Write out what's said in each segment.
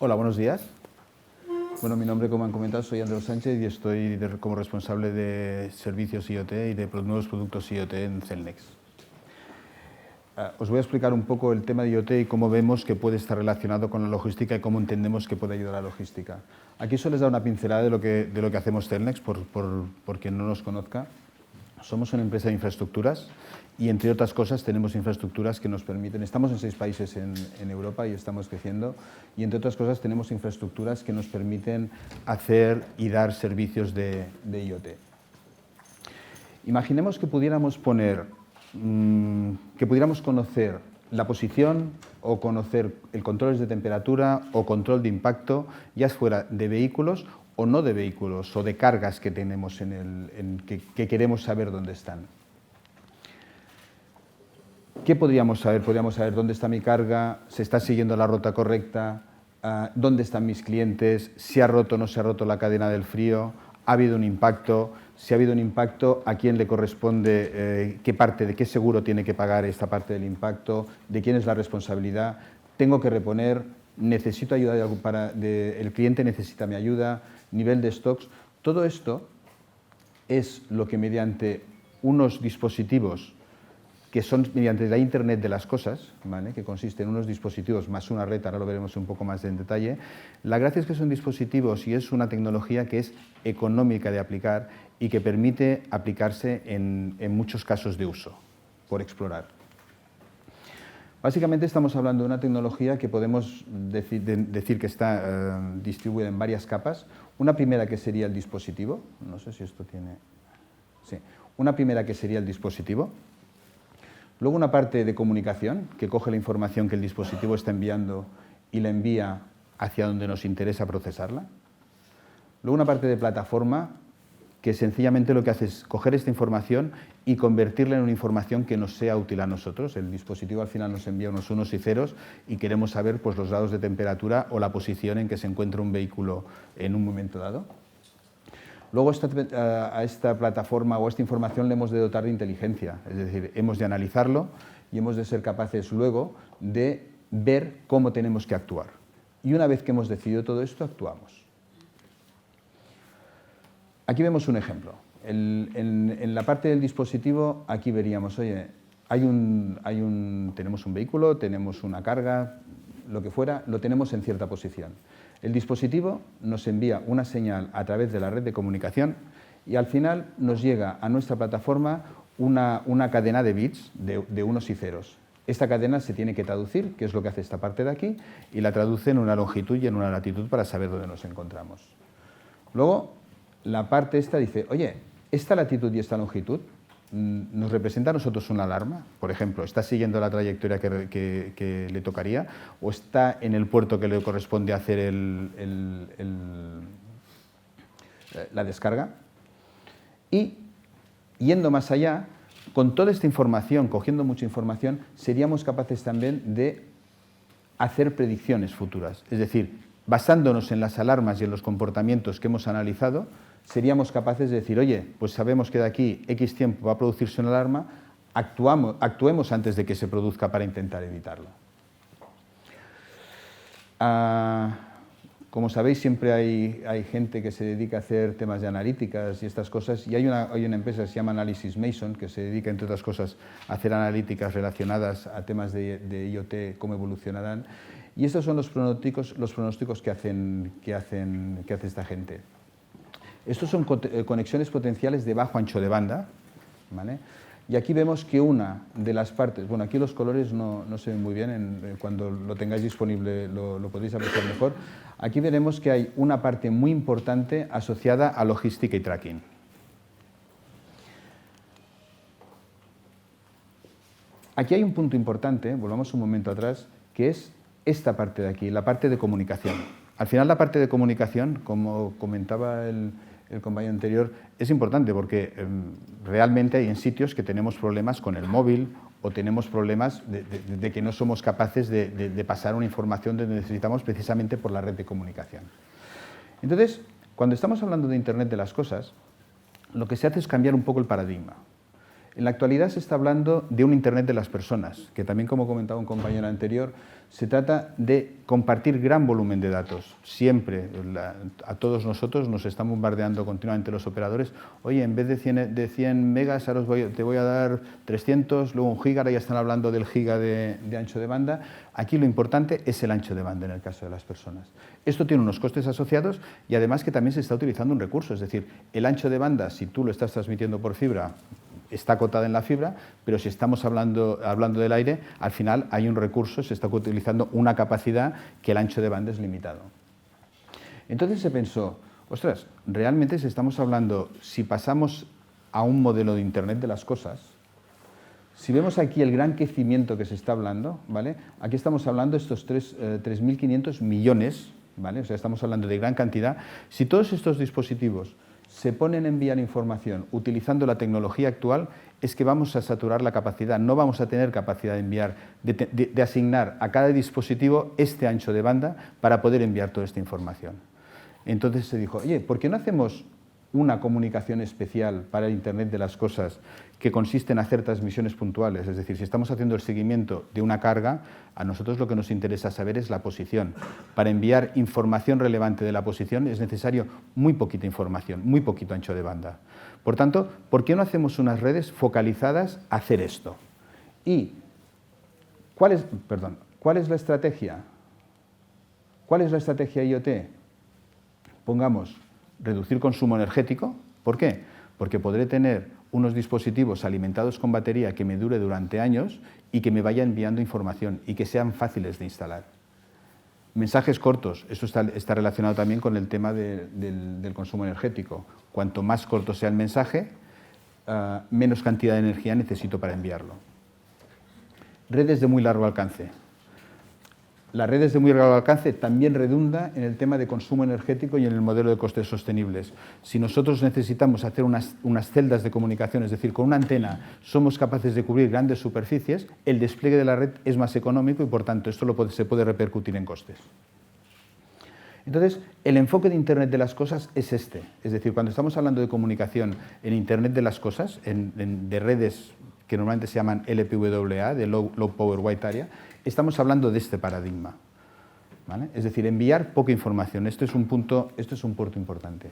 Hola, buenos días. Bueno, mi nombre, como han comentado, soy Andreu Sánchez y estoy como responsable de servicios IoT y de nuevos productos IoT en Cellnex. Os voy a explicar un poco el tema de IoT y cómo vemos que puede estar relacionado con la logística y cómo entendemos que puede ayudar a la logística. Aquí solo les da una pincelada de lo que hacemos Cellnex, por quien no nos conozca. Somos una empresa de infraestructuras y, entre otras cosas, tenemos infraestructuras que nos permiten... Estamos en 6 países en Europa y estamos creciendo, y, entre otras cosas, tenemos infraestructuras que nos permiten hacer y dar servicios de IoT. Imaginemos que pudiéramos conocer la posición o conocer el controles de temperatura o control de impacto, ya fuera de vehículos o no de vehículos, o de cargas que tenemos que queremos saber dónde están. ¿Qué podríamos saber? Podríamos saber dónde está mi carga, se está siguiendo la ruta correcta, dónde están mis clientes, si ha roto o no se ha roto la cadena del frío, ha habido un impacto, si ha habido un impacto, a quién le corresponde, de qué seguro tiene que pagar esta parte del impacto, de quién es la responsabilidad, tengo que reponer, necesito ayuda el cliente necesita mi ayuda, nivel de stocks. Todo esto es lo que, mediante unos dispositivos que son mediante la Internet de las cosas, ¿vale?, que consiste en unos dispositivos más una red, ahora lo veremos un poco más en detalle. La gracia es que son dispositivos y es una tecnología que es económica de aplicar y que permite aplicarse en muchos casos de uso, por explorar. Básicamente estamos hablando de una tecnología que podemos decir que está distribuida en varias capas. Una primera, que sería el dispositivo. No sé si esto tiene... Sí. Una primera, que sería el dispositivo. Luego una parte de comunicación, que coge la información que el dispositivo está enviando y la envía hacia donde nos interesa procesarla. Luego una parte de plataforma, que sencillamente lo que hace es coger esta información y convertirla en una información que nos sea útil a nosotros. El dispositivo al final nos envía unos unos y ceros y queremos saber, pues, los grados de temperatura o la posición en que se encuentra un vehículo en un momento dado. Luego a esta plataforma o a esta información le hemos de dotar de inteligencia, es decir, hemos de analizarlo y hemos de ser capaces luego de ver cómo tenemos que actuar. Y una vez que hemos decidido todo esto, actuamos. Aquí vemos un ejemplo. En la parte del dispositivo, aquí veríamos, oye, tenemos un vehículo, tenemos una carga, lo que fuera, lo tenemos en cierta posición. El dispositivo nos envía una señal a través de la red de comunicación y al final nos llega a nuestra plataforma una cadena de bits de unos y ceros. Esta cadena se tiene que traducir, que es lo que hace esta parte de aquí, y la traduce en una longitud y en una latitud para saber dónde nos encontramos. Luego, la parte esta dice, oye, esta latitud y esta longitud nos representa a nosotros una alarma. Por ejemplo, está siguiendo la trayectoria que le tocaría, o está en el puerto que le corresponde hacer la descarga. Y, yendo más allá, con toda esta información, cogiendo mucha información, seríamos capaces también de hacer predicciones futuras. Es decir, basándonos en las alarmas y en los comportamientos que hemos analizado, seríamos capaces de decir, oye, pues sabemos que de aquí X tiempo va a producirse una alarma, actuemos antes de que se produzca para intentar evitarlo. Como sabéis, siempre hay gente que se dedica a hacer temas de analíticas y estas cosas, y hay una empresa que se llama Analysis Mason, que se dedica, entre otras cosas, a hacer analíticas relacionadas a temas de IoT, cómo evolucionarán, y estos son los pronósticos que hace esta gente. Estos son conexiones potenciales de bajo ancho de banda, ¿vale? Y aquí vemos que una de las partes, bueno, aquí los colores no se ven muy bien, cuando lo tengáis disponible lo podéis apreciar mejor. Aquí veremos que hay una parte muy importante asociada a logística y tracking. Aquí hay un punto importante, volvamos un momento atrás, que es esta parte de aquí, la parte de comunicación. Al final, la parte de comunicación, como comentaba el compañero anterior, es importante porque realmente hay en sitios que tenemos problemas con el móvil o tenemos problemas de que no somos capaces de pasar una información donde necesitamos, precisamente por la red de comunicación. Entonces, cuando estamos hablando de Internet de las cosas, lo que se hace es cambiar un poco el paradigma. En la actualidad se está hablando de un Internet de las personas, que también, como comentaba un compañero anterior, se trata de compartir gran volumen de datos. Siempre, a todos nosotros nos están bombardeando continuamente los operadores. Oye, en vez de 100 megas, ahora te voy a dar 300, luego 1 giga, ahora ya están hablando del giga de ancho de banda. Aquí lo importante es el ancho de banda en el caso de las personas. Esto tiene unos costes asociados y además que también se está utilizando un recurso, es decir, el ancho de banda, si tú lo estás transmitiendo por fibra, está acotada en la fibra, pero si estamos hablando del aire, al final hay un recurso, se está utilizando una capacidad que el ancho de banda es limitado. Entonces se pensó, ostras, realmente si estamos hablando, si pasamos a un modelo de Internet de las cosas, si vemos aquí el gran crecimiento que se está hablando, ¿vale? Aquí estamos hablando de estos 3.500 millones, ¿vale? O sea, estamos hablando de gran cantidad. Si todos estos dispositivos se ponen a enviar información utilizando la tecnología actual, es que vamos a saturar la capacidad, no vamos a tener capacidad de enviar, de asignar a cada dispositivo este ancho de banda para poder enviar toda esta información. Entonces se dijo, oye, ¿por qué no hacemos una comunicación especial para el Internet de las cosas que consiste en hacer transmisiones puntuales? Es decir, si estamos haciendo el seguimiento de una carga, a nosotros lo que nos interesa saber es la posición. Para enviar información relevante de la posición es necesario muy poquita información, muy poquito ancho de banda. Por tanto, ¿por qué no hacemos unas redes focalizadas a hacer esto? ¿Y cuál es la estrategia? ¿Cuál es la estrategia IoT? Pongamos reducir consumo energético. ¿Por qué? Porque podré tener unos dispositivos alimentados con batería que me dure durante años y que me vaya enviando información y que sean fáciles de instalar. Mensajes cortos, eso está relacionado también con el tema del consumo energético. Cuanto más corto sea el mensaje, menos cantidad de energía necesito para enviarlo. Redes de muy largo alcance. Las redes de muy largo alcance también redunda en el tema de consumo energético y en el modelo de costes sostenibles. Si nosotros necesitamos hacer unas celdas de comunicación, es decir, con una antena somos capaces de cubrir grandes superficies, el despliegue de la red es más económico y, por tanto, esto se puede repercutir en costes. Entonces, el enfoque de Internet de las cosas es este. Es decir, cuando estamos hablando de comunicación en Internet de las cosas, de redes que normalmente se llaman LPWA, de Low Power Wide Area, estamos hablando de este paradigma, ¿vale? Es decir, enviar poca información. Esto es un punto importante.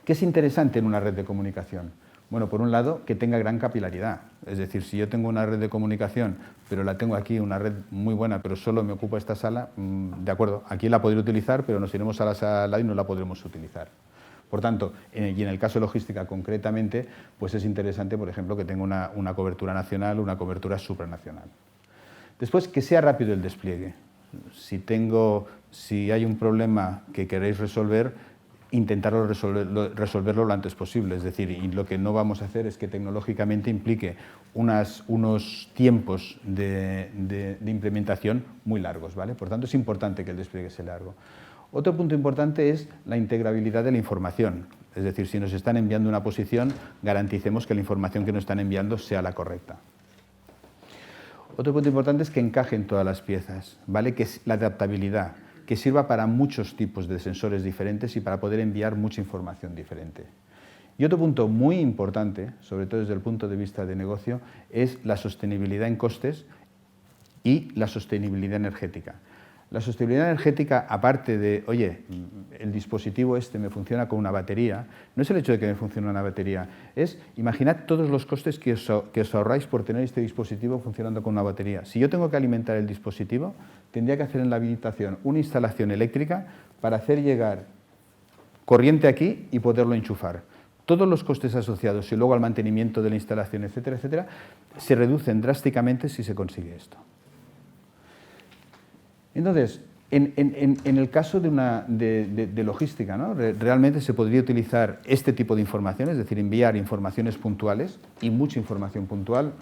¿Qué es interesante en una red de comunicación? Bueno, por un lado, que tenga gran capilaridad. Es decir, si yo tengo una red de comunicación, pero la tengo aquí, una red muy buena, pero solo me ocupa esta sala, de acuerdo, aquí la podré utilizar, pero nos iremos a la sala y no la podremos utilizar. Por tanto, y en el caso de logística concretamente, pues es interesante, por ejemplo, que tenga una cobertura nacional, una cobertura supranacional. Después, que sea rápido el despliegue. Si hay un problema que queréis resolver, intentarlo resolverlo lo antes posible. Es decir, y lo que no vamos a hacer es que tecnológicamente implique unos tiempos de implementación muy largos, ¿vale? Por tanto, es importante que el despliegue sea largo. Otro punto importante es la integrabilidad de la información. Es decir, si nos están enviando una posición, garanticemos que la información que nos están enviando sea la correcta. Otro punto importante es que encajen todas las piezas, ¿vale? Que es la adaptabilidad, que sirva para muchos tipos de sensores diferentes y para poder enviar mucha información diferente. Y otro punto muy importante, sobre todo desde el punto de vista de negocio, es la sostenibilidad en costes y la sostenibilidad energética. La sostenibilidad energética, aparte de, oye, el dispositivo este me funciona con una batería, no es el hecho de que me funcione una batería, es, imaginad todos los costes que os ahorráis por tener este dispositivo funcionando con una batería. Si yo tengo que alimentar el dispositivo, tendría que hacer en la habitación una instalación eléctrica para hacer llegar corriente aquí y poderlo enchufar. Todos los costes asociados y luego al mantenimiento de la instalación, etcétera, etcétera, se reducen drásticamente si se consigue esto. Entonces, en el caso de logística, ¿no? Realmente se podría utilizar este tipo de información, es decir, enviar informaciones puntuales y mucha información puntual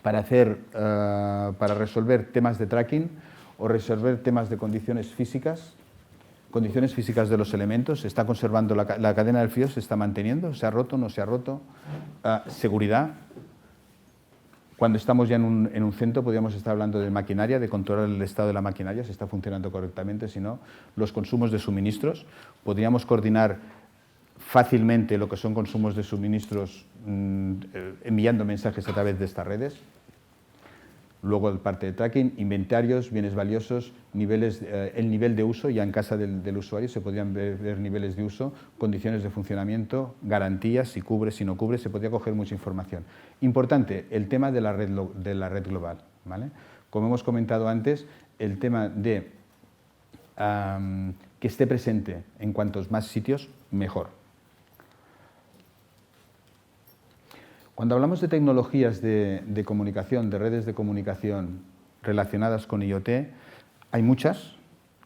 para resolver temas de tracking o resolver temas de condiciones físicas de los elementos. Se está conservando la cadena del frío, se está manteniendo, se ha roto, no se ha roto. Seguridad. Cuando estamos ya en un centro, podríamos estar hablando de maquinaria, de controlar el estado de la maquinaria, si está funcionando correctamente, si no, los consumos de suministros. Podríamos coordinar fácilmente lo que son consumos de suministros enviando mensajes a través de estas redes. Luego, parte de tracking, inventarios, bienes valiosos, el nivel de uso, ya en casa del usuario se podrían ver niveles de uso, condiciones de funcionamiento, garantías, si cubre, si no cubre, se podría coger mucha información. Importante, el tema de la red global, ¿vale? Como hemos comentado antes, el tema de que esté presente en cuantos más sitios, mejor. Cuando hablamos de tecnologías de comunicación, de redes de comunicación relacionadas con IoT, hay muchas.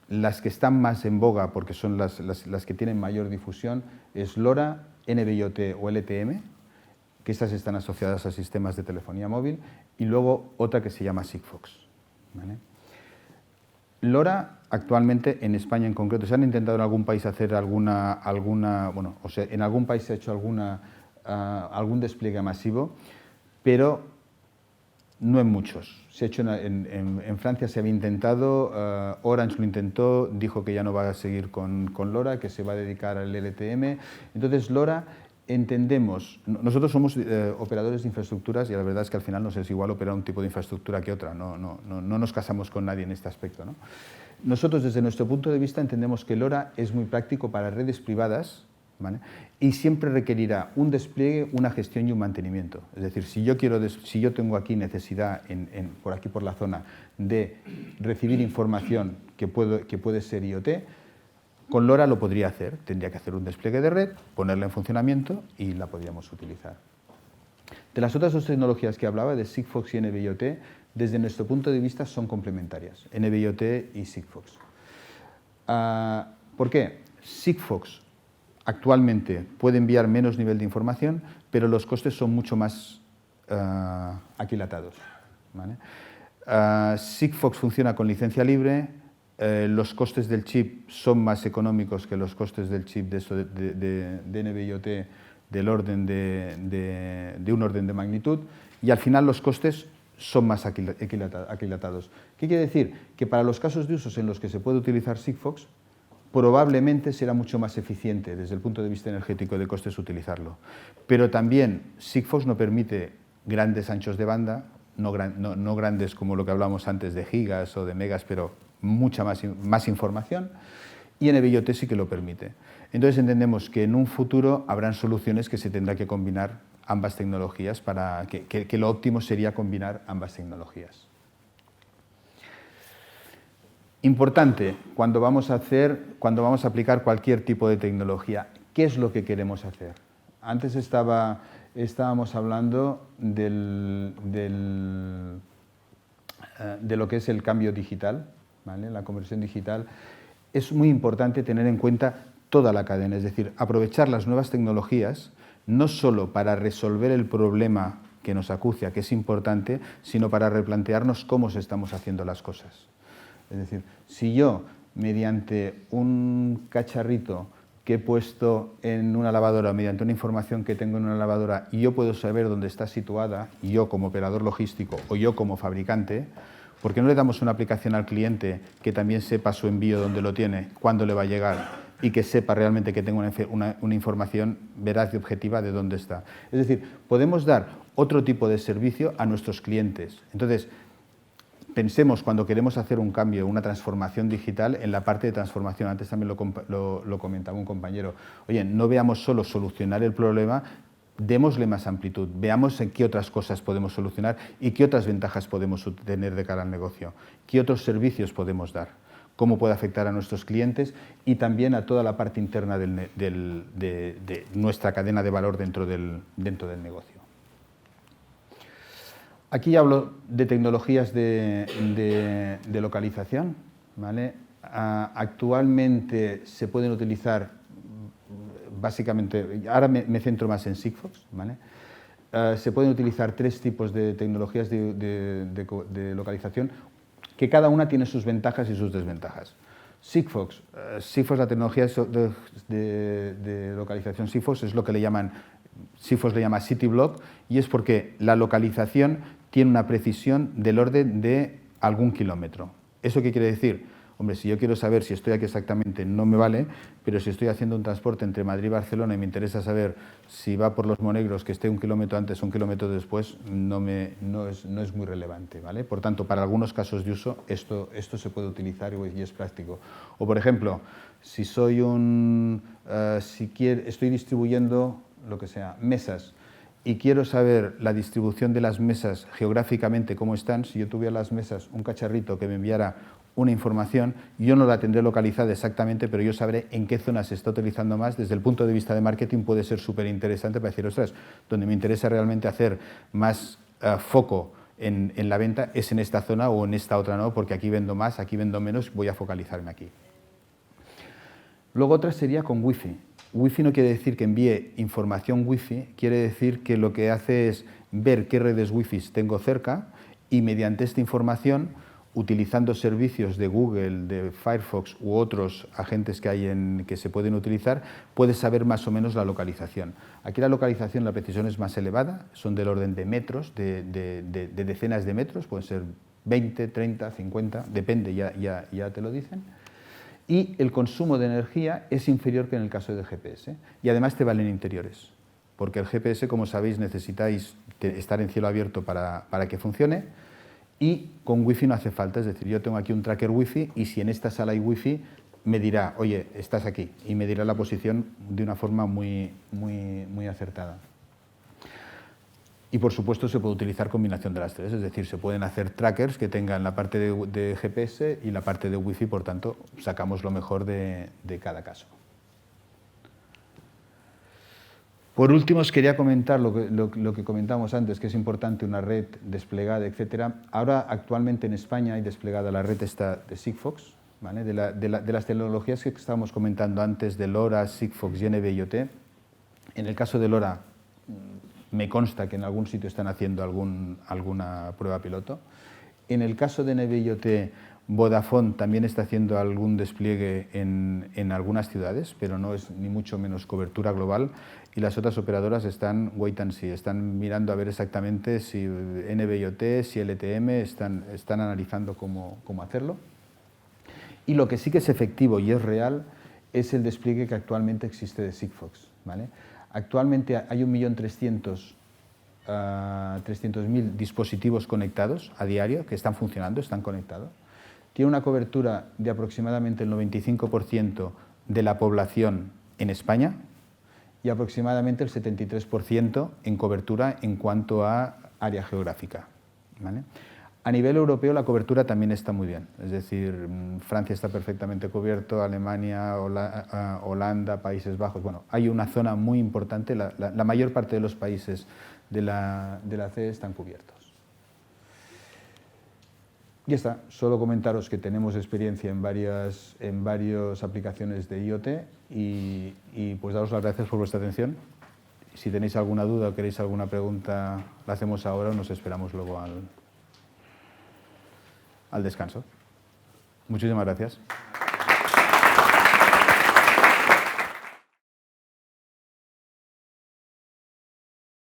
Las que están más en boga, porque son las que tienen mayor difusión, es LoRa, NB-IoT o LTE-M, que estas están asociadas a sistemas de telefonía móvil, y luego otra que se llama Sigfox, ¿vale? LoRa, actualmente en España en concreto, se han intentado en algún país hacer en algún país se ha hecho algún despliegue masivo, pero no en muchos. Se ha hecho en Francia, se había intentado, Orange lo intentó, dijo que ya no va a seguir con LoRa, que se va a dedicar al LTE-M. Entonces, LoRa, entendemos, nosotros somos operadores de infraestructuras y la verdad es que al final nos es igual operar un tipo de infraestructura que otra, no nos casamos con nadie en este aspecto, ¿no? Nosotros, desde nuestro punto de vista, entendemos que LoRa es muy práctico para redes privadas, ¿vale? Y siempre requerirá un despliegue, una gestión y un mantenimiento. Es decir, si yo tengo aquí necesidad, por aquí por la zona, de recibir información que puede ser IoT, con LoRa lo podría hacer. Tendría que hacer un despliegue de red, ponerla en funcionamiento y la podríamos utilizar. De las otras dos tecnologías que hablaba, de Sigfox y NB-IoT, desde nuestro punto de vista son complementarias, NB-IoT y Sigfox. ¿Por qué? Sigfox actualmente puede enviar menos nivel de información, pero los costes son mucho más aquilatados, ¿vale? Sigfox funciona con licencia libre, los costes del chip son más económicos que los costes del chip de NB-IoT del orden de un orden de magnitud, y al final los costes son más aquilatados. ¿Qué quiere decir? Que para los casos de usos en los que se puede utilizar Sigfox, probablemente será mucho más eficiente desde el punto de vista energético de costes utilizarlo. Pero también Sigfox no permite grandes anchos de banda, no grandes como lo que hablamos antes de gigas o de megas, pero mucha más información, y NB-IoT sí que lo permite. Entonces entendemos que en un futuro habrán soluciones que se tendrá que combinar ambas tecnologías, para que lo óptimo sería combinar ambas tecnologías. Importante, cuando vamos a aplicar cualquier tipo de tecnología, ¿qué es lo que queremos hacer? Antes estábamos hablando de lo que es el cambio digital, ¿vale? La conversión digital. Es muy importante tener en cuenta toda la cadena, es decir, aprovechar las nuevas tecnologías no solo para resolver el problema que nos acucia, que es importante, sino para replantearnos cómo estamos haciendo las cosas. Es decir, si yo, mediante un cacharrito que he puesto en una lavadora, mediante una información que tengo en una lavadora, y yo puedo saber dónde está situada, yo como operador logístico o yo como fabricante, ¿por qué no le damos una aplicación al cliente que también sepa su envío, dónde lo tiene, cuándo le va a llegar, y que sepa realmente que tenga una información veraz y objetiva de dónde está? Es decir, podemos dar otro tipo de servicio a nuestros clientes. Entonces, pensemos, cuando queremos hacer un cambio, una transformación digital, en la parte de transformación. Antes también lo comentaba un compañero. Oye, no veamos solo solucionar el problema, démosle más amplitud, veamos en qué otras cosas podemos solucionar y qué otras ventajas podemos tener de cara al negocio, qué otros servicios podemos dar, cómo puede afectar a nuestros clientes y también a toda la parte interna de nuestra cadena de valor dentro del negocio. Aquí hablo de tecnologías de localización, ¿vale? Actualmente se pueden utilizar, básicamente, ahora me centro más en Sigfox, ¿vale? Se pueden utilizar tres tipos de tecnologías de localización, que cada una tiene sus ventajas y sus desventajas. Sigfox, la tecnología de localización Sigfox es lo que Sigfox le llama City Block, y es porque la localización tiene una precisión del orden de algún kilómetro. ¿Eso qué quiere decir? Hombre, si yo quiero saber si estoy aquí exactamente, no me vale, pero si estoy haciendo un transporte entre Madrid y Barcelona y me interesa saber si va por los Monegros, que esté 1 kilómetro antes o 1 kilómetro después, no es muy relevante, ¿vale? Por tanto, para algunos casos de uso, esto se puede utilizar y es práctico. O, por ejemplo, si estoy distribuyendo, lo que sea, mesas, y quiero saber la distribución de las mesas geográficamente, cómo están, si yo tuviera las mesas, un cacharrito que me enviara una información, yo no la tendré localizada exactamente, pero yo sabré en qué zona se está utilizando más. Desde el punto de vista de marketing puede ser súper interesante para decir, ostras, donde me interesa realmente hacer más foco en la venta es en esta zona o en esta otra no, porque aquí vendo más, aquí vendo menos, voy a focalizarme aquí. Luego otra sería con Wi-Fi. Wi-Fi no quiere decir que envíe información Wi-Fi, quiere decir que lo que hace es ver qué redes Wi-Fi tengo cerca y mediante esta información, utilizando servicios de Google, de Firefox u otros agentes que hay que se pueden utilizar, puedes saber más o menos la localización. Aquí la localización, la precisión es más elevada, son del orden de metros, de decenas de metros, pueden ser 20, 30, 50, depende, ya te lo dicen. Y el consumo de energía es inferior que en el caso del GPS. Y además te valen interiores, porque el GPS, como sabéis, necesitáis estar en cielo abierto para que funcione, y con Wi-Fi no hace falta. Es decir, yo tengo aquí un tracker Wi-Fi y si en esta sala hay Wi-Fi, me dirá, oye, estás aquí, y me dirá la posición de una forma muy acertada. Y por supuesto se puede utilizar combinación de las tres, es decir, se pueden hacer trackers que tengan la parte de GPS y la parte de Wi-Fi, por tanto, sacamos lo mejor de cada caso. Por último, os quería comentar lo que comentábamos antes, que es importante una red desplegada, etc. Ahora, actualmente en España hay desplegada la red esta de Sigfox, ¿vale? de las tecnologías que estábamos comentando antes, de LoRa, Sigfox y NB-IoT. En el caso de LoRa, me consta que en algún sitio están haciendo alguna prueba piloto. En el caso de NB-IoT, Vodafone también está haciendo algún despliegue en algunas ciudades, pero no es ni mucho menos cobertura global, y las otras operadoras están wait and see, están mirando a ver exactamente si NB-IoT, si LTM, están analizando cómo hacerlo. Y lo que sí que es efectivo y es real es el despliegue que actualmente existe de Sigfox, ¿vale? Actualmente hay 1.300.000 dispositivos conectados a diario que están funcionando, están conectados. Tiene una cobertura de aproximadamente el 95% de la población en España y aproximadamente el 73% en cobertura en cuanto a área geográfica, ¿vale? A nivel europeo la cobertura también está muy bien, es decir, Francia está perfectamente cubierto, Alemania, Holanda, Países Bajos, bueno, hay una zona muy importante, la mayor parte de los países de la CE están cubiertos. Y está, solo comentaros que tenemos experiencia en varias aplicaciones de IoT y pues daros las gracias por vuestra atención. Si tenéis alguna duda o queréis alguna pregunta, la hacemos ahora o nos esperamos luego al descanso. Muchísimas gracias.